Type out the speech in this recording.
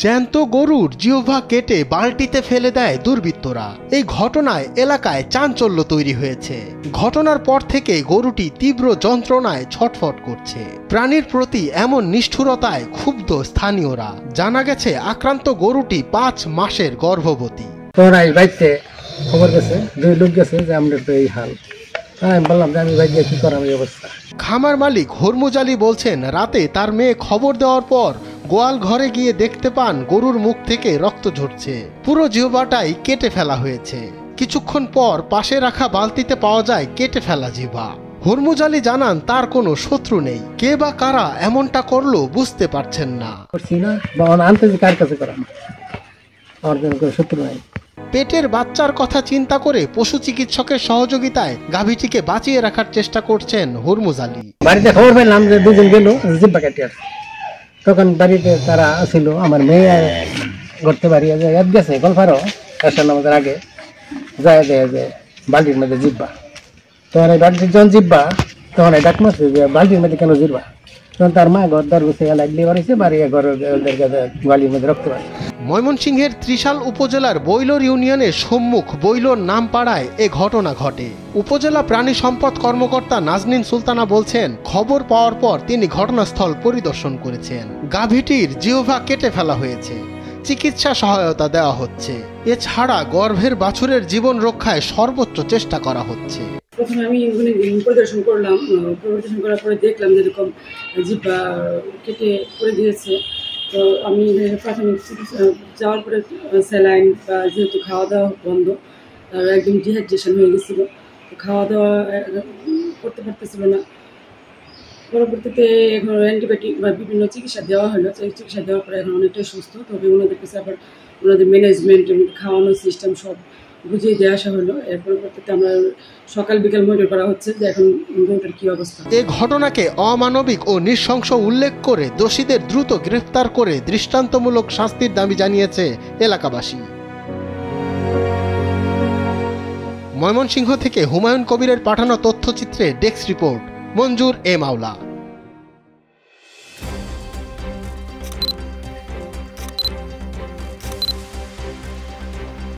জ্যান্ত গরুর জিহ্বা কেটে বালতিতে ফেলে দেয় দুর্বৃত্তরা। এই ঘটনায় এলাকায় চাঞ্চল্য তৈরি হয়েছে। ঘটনার পর থেকে গরুটি তীব্র যন্ত্রণায় ছটফট করছে। প্রাণীর প্রতি এমন নিষ্ঠুরতায় ক্ষুব্ধ স্থানীয়রা। জানা গেছে আক্রান্ত গরুটি 5 মাসের গর্ভবতী। খবর গেছে, 2 লোক গেছে যে আমরা তো এই হাল। আমি বললাম যে আমি ভাই কি করার এই অবস্থা। খামার মালিক হরমুজ আলী বলছেন, রাতে তার মেয়ে খবর দেওয়ার পর গোয়াল ঘরে গিয়ে দেখতে পান গরুর মুখ থেকে রক্ত ঝরছে। পুরো জিহ্বাটাই কেটে ফেলা হয়েছে। কিছুক্ষণ পর পাশে রাখা বালতিতে পাওয়া যায় কেটে ফেলা জিহ্বা। হরমুজ আলী জানান তার কোনো শত্রু নেই। কে বা কারা এমনটা করলো বুঝতে পারছেন না। কার কাছে করা আমার কোনো শত্রু নাই। পেটের বাচ্চার কথা চিন্তা করে পশু চিকিৎসকের সহযোগিতায় গাভীটিকে বাঁচিয়ে রাখার চেষ্টা করছেন হরমুজ আলী। বাড়িতে খবর পেলাম যে 2 জন গেল জিব্বা কাটিয়ে। তখন বাড়িতে তারা ছিল, আমার মেয়ে ঘুরতে বাড়িয়ে গেছে গল্পারও আসার নামাজের আগে যায় দেয় যে বালতির মধ্যে জিব্বা। তখন এই বাড়িতে যখন জিব্বা তখন ডাক মারছে যে বালতির মধ্যে কেন জিব্বা। তখন তার মা ঘর দর বসে লাগলে বাড়িছে, বাড়ি ঘরের বালির মধ্যে রক্ত পায়। ময়মনসিংহের ত্রিশাল উপজেলার বৈলর ইউনিয়নের সম্মুখ বৈলর নামপাড়ায় এ ঘটনা ঘটে। উপজেলা প্রাণী সম্পদ কর্মকর্তা নাজনীন সুলতানা বলছেন, খবর পাওয়ার পর তিনি ঘটনাস্থল পরিদর্শন করেছেন। গাভীটির জিহ্বা কেটে ফেলা হয়েছে, চিকিৎসা সহায়তা দেওয়া হচ্ছে। এছাড়া গর্ভের বাছুরের জীবন রক্ষায় সর্বোচ্চ চেষ্টা করা হচ্ছে। প্রথমে আমি ওখানে পরিদর্শন করলাম। পরিদর্শন করার পরে দেখলাম যেরকম জিহ্বা কেটে করে দিয়েছে। তো আমি প্রাথমিক চিকিৎসা যাওয়ার পরে স্যালাইন বা যেহেতু খাওয়া দাওয়া বন্ধ, একদম ডিহাইড্রেশন হয়ে গেছিলো, খাওয়া দাওয়া করতে পারতেছিল না। পরবর্তীতে এখন অ্যান্টিবায়োটিক বা বিভিন্ন চিকিৎসা দেওয়া হলো। চিকিৎসা দেওয়ার পরে এখন অনেকটাই সুস্থ। তবে ওনাদের কাছে আবার ওনাদের ম্যানেজমেন্ট এবং খাওয়ানোর সিস্টেম সব বুঝিয়ে দিয়ে আসা হলো। এর পরবর্তীতে আমরা সকাল বিকাল মনিটর করা হচ্ছে যে এখন গরুটার কী অবস্থা। এই ঘটনাকে অমানবিক ও নৃশংস উল্লেখ করে দোষীদের দ্রুত গ্রেফতার করে দৃষ্টান্তমূলক শাস্তির দাবি জানিয়েছে এলাকাবাসী। ময়মনসিংহ থেকে হুমায়ুন কবিরের পাঠানো তথ্যচিত্রে ডেস্ক রিপোর্ট, মঞ্জুর এ মাওলা।